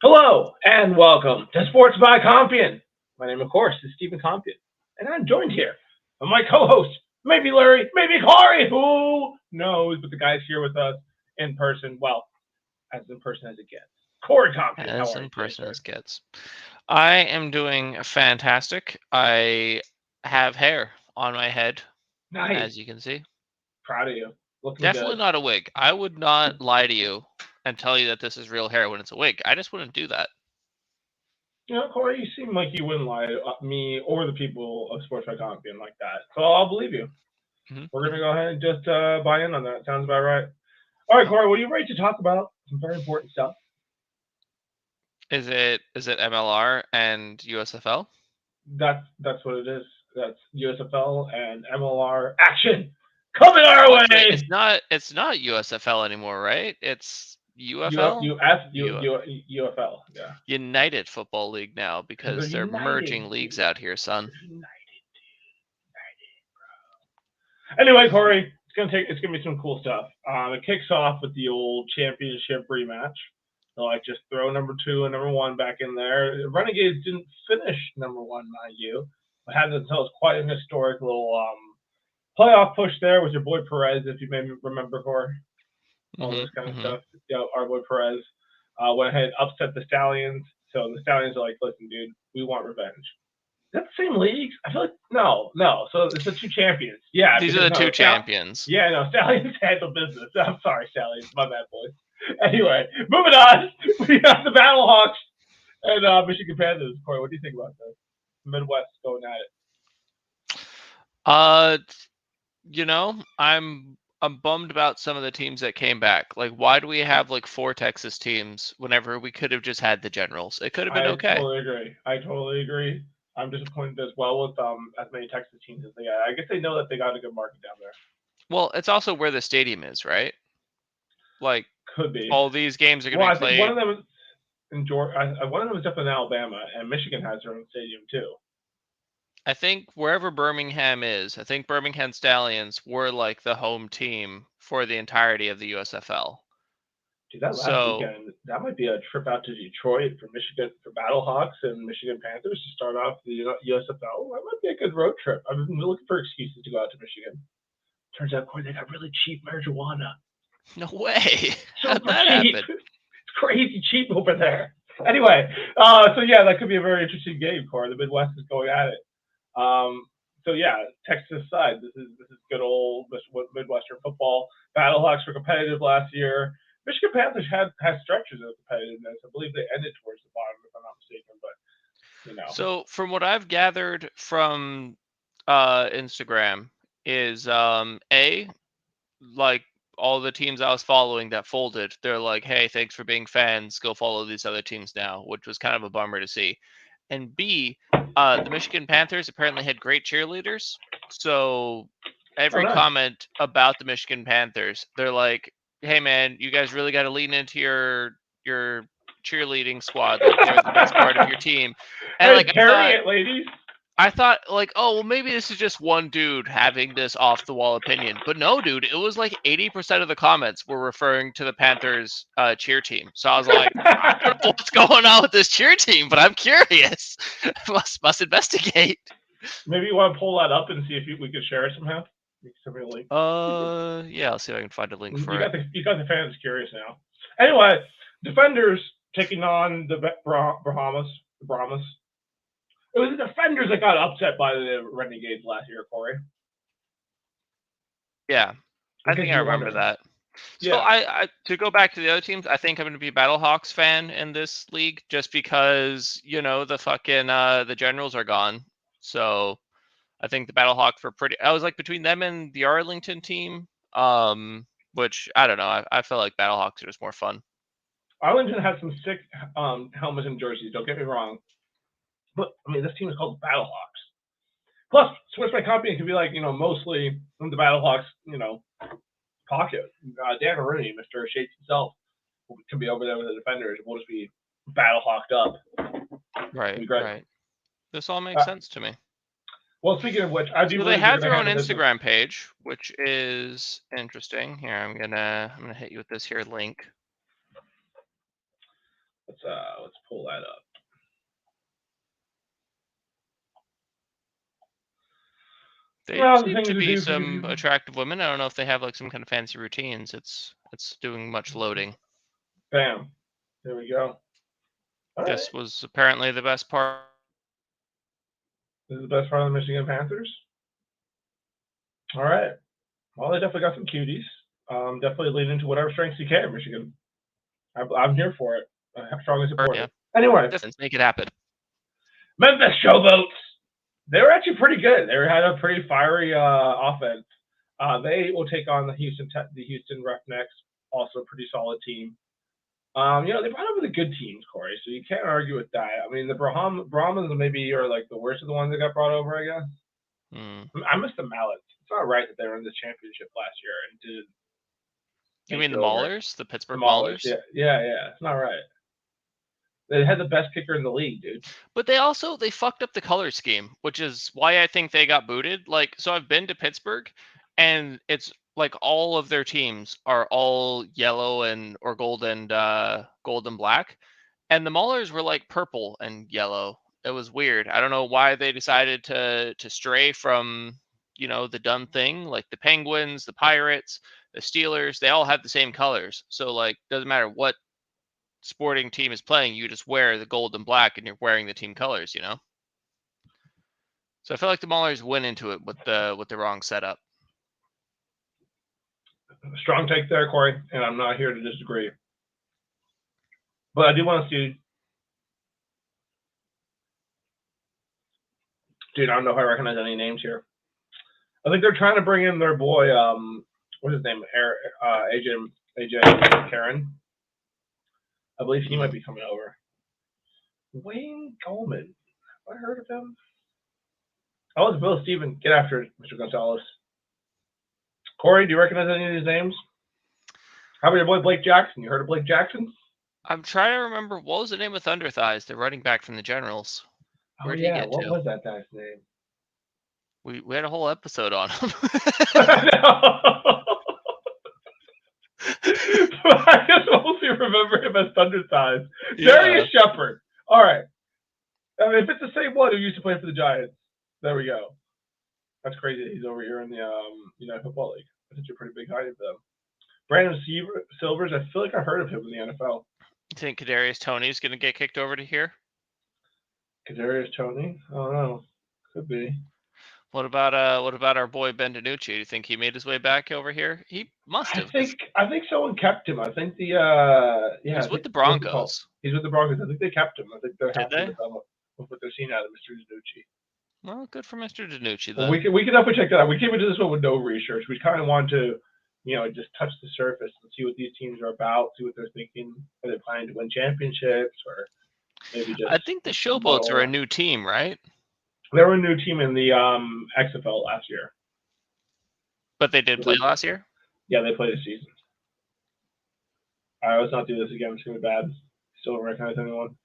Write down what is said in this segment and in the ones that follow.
Hello and welcome to Sports by Compian. My name, of course, is Stephen Compian, and I'm joined here by my co-host, maybe Larry, maybe Corey, who knows, but the guy's here with us in person. Well, as in person as it gets. Corey Compian, how As are you in today, person sir? as gets. I am doing fantastic. I have hair on my head, Nice. as you can see. Proud of you. Looking Definitely good. not a wig. I would not lie to you and tell you that this is real hair when it's a wig. I just wouldn't do that. Corey, you seem like you wouldn't lie to me or the people of Sports by Compian like that, so I'll believe you. hmm We're gonna go ahead and just buy in on that. Sounds about right. All right, Corey, what are you ready to talk about? Some very important stuff. Is it MLR and USFL? That's what it is. That's USFL and MLR action coming Oh, our actually, way. it's not USFL anymore, right? It's U, UFL, UF, U, U U, UFL, yeah, United Football League now because they're because they're united, merging leagues dude. out here, son. They're united, dude. Anyway, Corey, it's gonna be some cool stuff. It kicks off with the old championship rematch. So like just throw number two and number one back in there. Renegades didn't finish number one, mind you, but had themselves quite an historic little playoff push there with your boy Perez, if you may remember, Corey. All hmm this kind of hmm stuff. Our boy Perez went ahead and upset the Stallions. So the Stallions are like, listen, dude, we want revenge. Is that the same leagues? I feel like no. So it's the two champions. Yeah, These are because the no, two champions. yeah, no, Stallions handle business. I'm sorry, Stallions, my bad, boys. Anyway, moving on. We got the Battlehawks and Michigan Panthers. Corey, what do you think about this? Midwest going at it. Uh, I'm bummed about some of the teams that came back. Like, why do we have like four Texas teams whenever we could have just had the Generals? It could have been I okay. totally agree. I totally agree. I'm disappointed as well with as many Texas teams as they got. I guess they know that they got a good market down there. Well, it's also where the stadium is, right? Like, Could be. all these games are going to Well, be I think one played. of them is in Georgia. One of them is definitely in Alabama, and Michigan has their own stadium too. I think wherever Birmingham is, I think Birmingham Stallions were like the home team for the entirety of the USFL. Dude, that last So weekend, that might be a trip out to Detroit for Michigan for Battlehawks and Michigan Panthers to start off the USFL. That might be a good road trip. I've been looking for excuses to go out to Michigan. Turns out, Corey, they got really cheap marijuana. no way. How'd Super that cheap. happen? It's crazy cheap over there. Anyway, so yeah, that could be a very interesting game, Corey. The Midwest is going at it. Um, so yeah, Texas side, this is good old Midwestern football. Battlehawks were competitive last year. Michigan Panthers had stretches of competitiveness. I believe they ended towards the bottom, if I'm not mistaken. But you know, So from what I've gathered from Instagram is a like all the teams I was following that folded, they're like, "Hey, thanks for being fans. Go follow these other teams now," which was kind of a bummer to see. And B, the Michigan Panthers apparently had great cheerleaders. So oh every nice. comment about the Michigan Panthers, they're like, "Hey man, you guys really got to lean into your cheerleading squad. Like they're the best part of your team." And Hey, like carry it, ladies. I thought like, oh well, maybe this is just one dude having this off the wall opinion, but no, dude, it was like 80% of the comments were referring to the Panthers cheer team. So I was like, I don't know what's going on with this cheer team, but I'm curious. must investigate. Maybe you want to pull that up and see if we could share it somehow. You can send me a link. Yeah, I'll see if I can find a link You for it. got the fans curious now. Anyway, defenders taking on the Bahamas. The Brahmas. It was the defenders that got upset by the Renegades last year, Corey. Yeah, In I case think I you were remember wondering. that. So Yeah. I to go back to the other teams, I think I'm going to be a Battlehawks fan in this league just because the fucking the Generals are gone. So I think the Battlehawks were pretty. I was like between them and the Arlington team, which I don't know. I feel like Battlehawks are just more fun. Arlington has some sick helmets and jerseys. Don't get me wrong, but I mean this team is called Battlehawks. Plus, Swiss by Compian can be like mostly in the Battlehawks pocket. Dan Rooney, Mr. Shades himself, can be over there with the defenders. We'll just be Battlehawked up. It'll Right, be great. right. This all makes Uh, sense to me. well, speaking of which, I do So they believe they're have going their to own handle business. Instagram page, which is interesting. Here, I'm gonna hit you with this here link. Let's pull that up. They Well, the seem thing to to be do for you some people. attractive women. I don't know if they have like some kind of fancy routines. It's doing much loading. Bam. There we go. All right. This was apparently the best part. This is the best part of the Michigan Panthers. All right. Well, they definitely got some cuties. Definitely lean into whatever strengths you can, Michigan. I'm here for it. I strongly support Yeah. it. Anyway, Let's make it happen. Memphis Showboats. They were actually pretty good. They had a pretty fiery offense. They will take on the Houston Roughnecks, also a pretty solid team. They brought over the good teams, Corey, so you can't argue with that. I mean, the Brahmins maybe are like the worst of the ones that got brought over, I guess. I miss the Mallets. It's not right that they were in this championship last year and didn't. You mean the Maulers? The Pittsburgh Maulers? Yeah. It's not right. They had the best kicker in the league, dude. But they fucked up the color scheme, which is why I think they got booted. Like, so I've been to Pittsburgh, and it's like all of their teams are all yellow or gold and black, and the Maulers were like purple and yellow. It was weird. I don't know why they decided to stray from the done thing. Like the Penguins, the Pirates, the Steelers, they all have the same colors. So like, doesn't matter what sporting team is playing, you just wear the gold and black and you're wearing the team colors, So I feel like the Maulers went into it with the wrong setup. Strong take there, Corey, and I'm not here to disagree. But I do want to see. Dude, I don't know if I recognize any names here. I think they're trying to bring in their boy, what's his name? AJ Karen. I believe he might be coming over. Wayne Goldman. Have I heard of him? Oh, it's Bill Steven. Get after it, Mr. Gonzalez. Corey, do you recognize any of these names? How about your boy Blake Jackson? You heard of Blake Jackson? I'm trying to remember, what was the name of Thunder Thighs, the running back from the Generals? Where'd he get what to? was that guy's name? We had a whole episode on him. I just mostly remember him as Thunder Thighs. Yeah. Darius Shepard. All right. I mean, if it's the same one who used to play for the Giants, there we go. That's crazy. He's over here in the United Football League. That's such a pretty big height of them. Brandon Silvers. I feel like I heard of him in the NFL. You think Kadarius Toney's gonna get kicked over to here? Kadarius Toney? I don't know. Could be. What about our boy Ben DiNucci? Do you think he made his way back over here? He must have. I think someone kept him. I think he's with the Broncos. He's with the Broncos. I think they kept him. I think they're happy they? with what they're seeing out of Mr. DiNucci. Well, good for Mr. DiNucci Well, then. we can definitely check that out. We came into this one with no research. We kind of want to, just touch the surface and see what these teams are about, see what they're thinking. Are they planning to win championships, or maybe just? I think the Showboats are a new team, right? They were a new team in the XFL last year. But they did play last year? Yeah, they played a season. All right, let's not do this again. It's going to be bad. Still don't recognize anyone.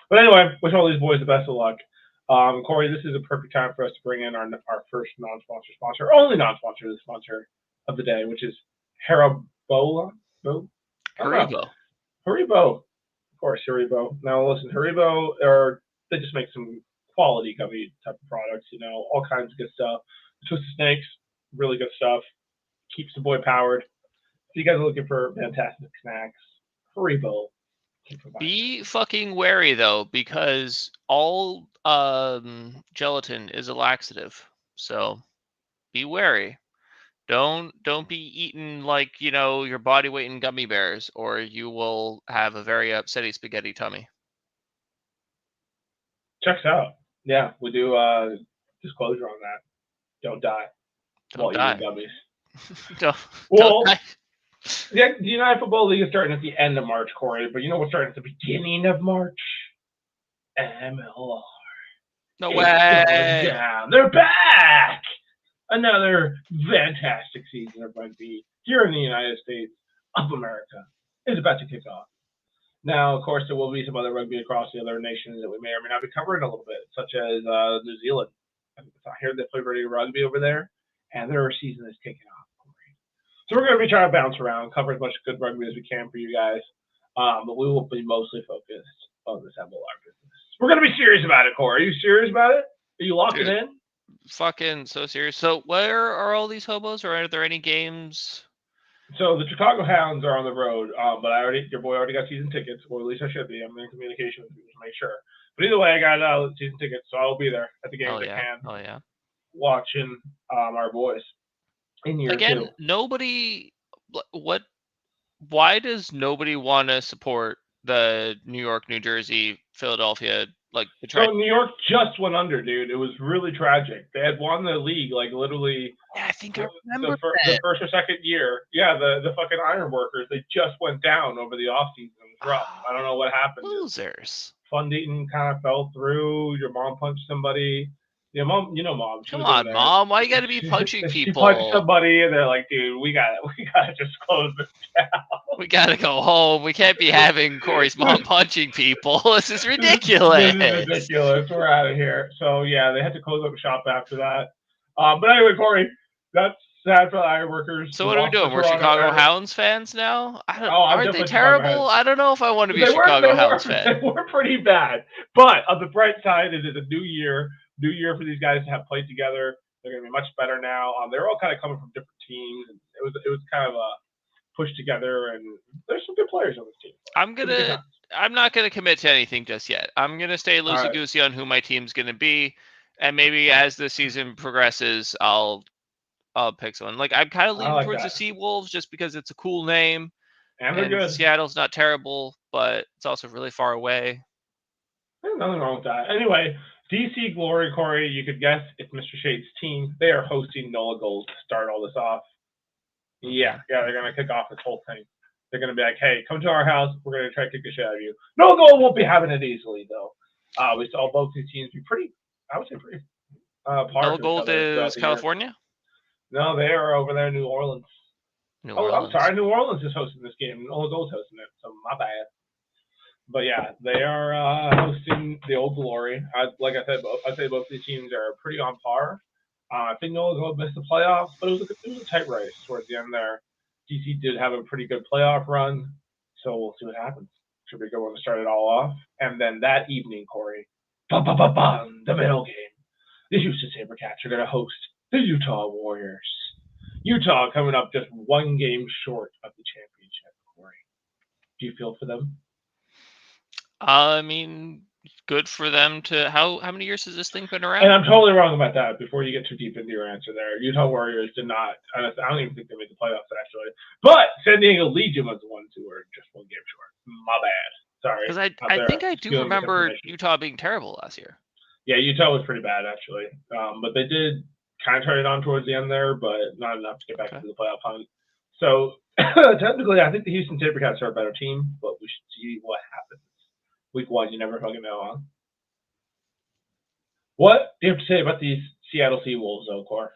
But anyway, wish all these boys the best of luck. Corey, this is a perfect time for us to bring in our first non-sponsor sponsor, only non-sponsor, the sponsor of the day, which is Haribo. Haribo. Haribo. Of course, Haribo. Now listen, Haribo, they just make some quality gummy type of products, all kinds of good stuff. Twisted Snakes, really good stuff. Keeps the boy powered. If you guys are looking for fantastic snacks, Haribo. Be fucking wary though, because all gelatin is a laxative. So be wary. Don't be eating like your body weight in gummy bears, or you will have a very upsetty spaghetti tummy. Checks out. Yeah, we do disclosure on that. Don't die. Don't die. Eating gummies. don't die. Yeah, the United Football League is starting at the end of March, Corey, but you know what's starting at the beginning of March? MLR. No way. Down. They're back. Another fantastic season of rugby here in the United States of America is about to kick off. Now, of course, there will be some other rugby across the other nations that we may or may not be covering a little bit, such as New Zealand. I heard they play pretty rugby over there, and their season is kicking off. So we're going to be trying to bounce around, cover as much good rugby as we can for you guys. But we will be mostly focused on this MLR business. We're gonna be serious about it, Corey. Are you serious about it? Are you locking Dude, in? fucking so serious. So where are all these hobos, or are there any games? So the Chicago Hounds are on the road, but your boy already got season tickets, or at least I should be. I'm in communication with people to make sure. But either way, I got season tickets, so I will be there at the games Oh I yeah, can, oh yeah. watching our boys in year Again, two. nobody. What? Why does nobody want to support the New York, New Jersey, Philadelphia? Like the So New York just went under, dude. It was really tragic. They had won the league like literally Yeah, I think I the remember the that. first or second year. Yeah, the fucking iron workers, they just went down over the offseason. It was rough. I don't know what happened. Losers. Funding kind of fell through. Your mom punched somebody. Your mom, mom, she Come was over on, there. mom. Why you gotta be punching She punched people? somebody, and they're like, "Dude, we gotta just close this down. We gotta go home. We can't be having Corey's mom punching people. This is ridiculous. This is ridiculous. We're out of here." So yeah, they had to close up shop after that. But anyway, Corey, that's sad for the iron workers. So The what are we doing? Wasps We're are on Chicago it. Hounds fans now? I'm Aren't they definitely Chicago terrible? Hounds. I don't know if I want to be a They Chicago were Hounds fan. they were pretty bad. But on the bright side, it is a new year for these guys to have played together. They're going to be much better now. They're all kind of coming from different teams. And it was kind of a push together, and there's some good players on this team. I'm not gonna commit to anything just yet. I'm gonna stay loosey goosey on who my team's gonna be, and maybe as the season progresses, I'll pick someone. Like I'm kind of leaning towards the Seawolves just because it's a cool name, and they're good. Seattle's not terrible, but it's also really far away. There's nothing wrong with that. Anyway, DC Glory, Corey, you could guess it's Mr. Shade's team. They are hosting NOLA Gold to start all this off. Yeah, they're going to kick off this whole thing. They're going to be like, hey, come to our house. We're going to try to kick the shit out of you. NOLA Gold won't be having it easily, though. We saw both these teams be pretty, I would say pretty NOLA Gold is California? No, they are over there in New Orleans. New Orleans. I'm sorry. New Orleans is hosting this game. NOLA Gold's hosting it, so my bad. But yeah, they are hosting the Old Glory. Like I said, I'd say both these teams are pretty on par. I think NOLA Gold missed the playoffs, but it was a tight race towards the end there. DC did have a pretty good playoff run, so we'll see what happens. Should be a good one to start it all off. And then that evening, Corey, the middle game. The Houston Sabercats are going to host the Utah Warriors. Utah coming up just one game short of the championship, Corey. Do you feel for them? I mean, good for them to. How many years has this thing been around? And I'm totally wrong about that. Before you get too deep into your answer there, Utah Warriors did not. I don't even think they made the playoffs actually. But San Diego Legion was the ones who were just one game short. My bad. Sorry. Because I think I do remember Utah being terrible last year. Yeah, Utah was pretty bad actually. But they did kind of turn it on towards the end there, but not enough to get back into the playoff hunt. So technically, I think the Houston Sabercats are a better team, but we should see what happens. Week 1, you never fucking know, huh? What do you have to say about these Seattle Seawolves, though, Core?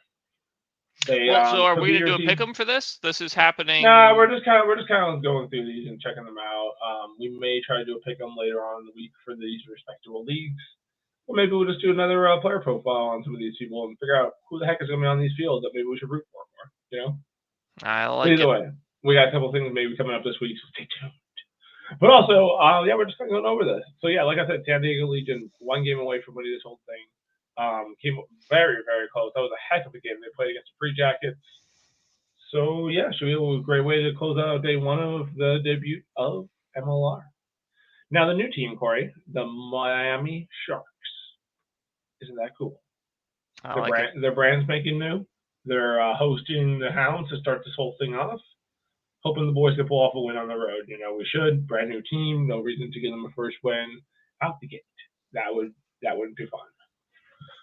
So are we gonna do a pick'em for this? This is happening. Nah, we're just kind of going through these and checking them out. We may try to do a pick'em later on in the week for these respectable leagues, or maybe we'll just do another player profile on some of these people and figure out who the heck is gonna be on these fields that maybe we should root for more. You know. I like Either way, we got a couple things maybe coming up this week, so stay tuned. But also, we're just kind of going over this. So yeah, like I said, San Diego Legion, one game away from winning this whole thing. Came very, very close. That was a heck of a game they played against the Free Jackets. So yeah, should be a great way to close out day 1 of the debut of MLR. Now the new team, Corey, the Miami Sharks. Isn't that cool? Their brand's making new. They're hosting the Hounds to start this whole thing off. Hoping the boys can pull off a win on the road. You know, we should. Brand new team. No reason to give them a first win out the gate. That wouldn't be fun.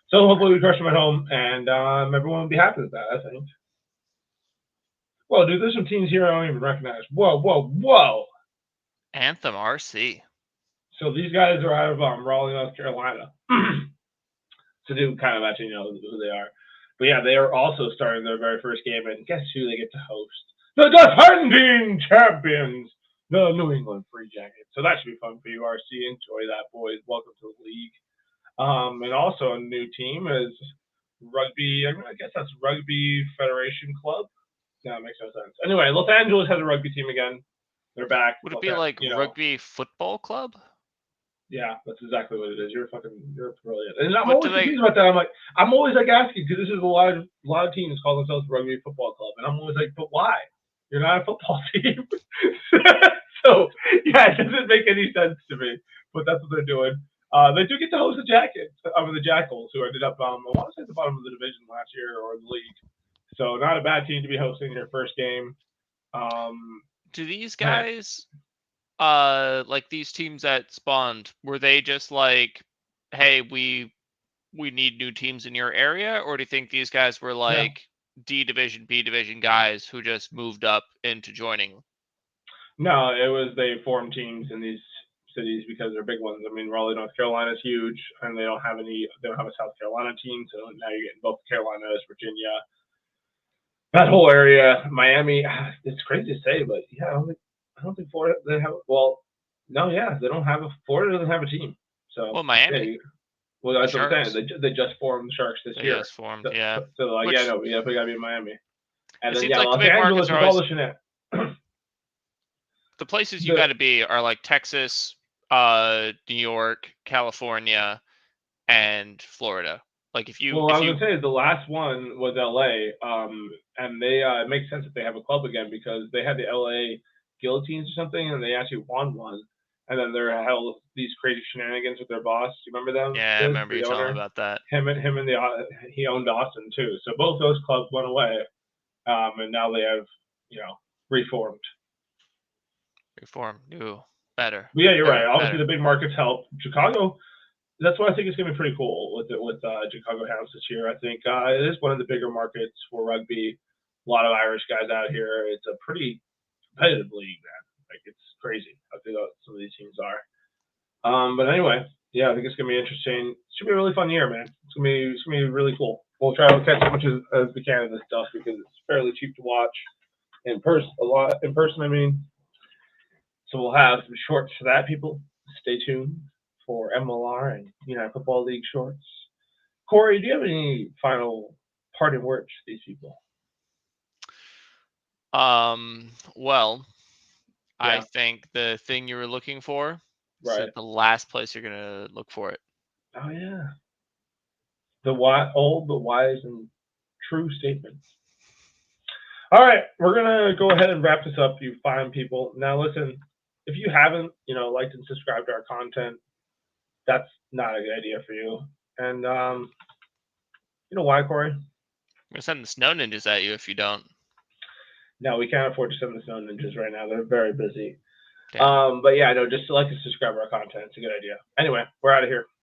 So hopefully we crush them at home, and everyone will be happy with that, I think. Well, dude, there's some teams here I don't even recognize. Whoa. Anthem RC. So these guys are out of Raleigh, North Carolina. So do kind of actually know who they are. But yeah, they are also starting their very first game, and guess who they get to host? The defending champions, the New England Free Jackets. So that should be fun for you, RC. Enjoy that, boys. Welcome to the league. And also a new team is Rugby. I guess that's Rugby Federation Club. No, it makes no sense. Anyway, Los Angeles has a rugby team again. They're back. Would it be like You know, rugby football club? yeah, that's exactly what it is. You're brilliant. And I'm What always do they? confused about that. I'm always like asking, because this is a lot of teams call themselves rugby football club, and I'm always like, but why? You're not a football team. So yeah, it doesn't make any sense to me. But that's what they're doing. They do get to host the Jackals, who ended up, I want to say, at the bottom of the division last year or the league. So not a bad team to be hosting their first game. Do these Man, guys, like these teams that spawned, were they just like, hey, we need new teams in your area, or do you think these guys were yeah. like D division, B division guys who just moved up into joining? No, it was they formed teams in these cities because they're big ones. I mean, Raleigh, North Carolina is huge, and they don't have a South Carolina team, so now you're getting both Carolinas, Virginia, that whole area, Miami. It's crazy to say, but yeah, I don't think Florida they have. Well, no, yeah, they don't have Florida doesn't have a team. So Well, Miami, well, the that's what I'm Sharks, saying. They just formed the Sharks this they year. just formed, So, yeah. so like, yeah, Which no, yeah, we gotta be in Miami, and it then seems yeah, like the Los big Angeles markets is are all always the Chanel. the places you got to be are like Texas, New York, California, and Florida. Like if you Well, I was gonna say the last one was LA, and they it makes sense that they have a club again because they had the LA Guillotines or something, and they actually won one, and then there held these crazy shenanigans with their boss. You remember them? yeah, I remember you The telling me owner, about that. him and he owned Austin too. So both those clubs went away, and now they have reformed. Reform, new, better, But yeah, you're right. better, Obviously, better. the big markets help. Chicago, that's why I think it's gonna be pretty cool with Chicago Hounds this year. I think it is one of the bigger markets for rugby. A lot of Irish guys out here. It's a pretty competitive league, man. Like it's crazy how good some of these teams are. But anyway, yeah, I think it's gonna be interesting. It should be a really fun year, man. It's gonna be really cool. We'll try to catch as much as we can of this stuff because it's fairly cheap to watch in person. A lot in person, I mean. So we'll have some shorts for that, people. Stay tuned for MLR and United Football League shorts. Corey, do you have any final parting words to these people? Well, I Yeah, think the thing you were looking for is right. the last place you're gonna look for it. Oh yeah, the old but wise and true statements. All right, we're gonna go ahead and wrap this up, you fine people. Now listen, if you haven't, liked and subscribed to our content, that's not a good idea for you. And you know why, Corey? I'm gonna send the snow ninjas at you if you don't. No, we can't afford to send the Snow Ninjas right now. They're very busy. Damn. But yeah, no, just to like and subscribe to our content. It's a good idea. Anyway, we're out of here.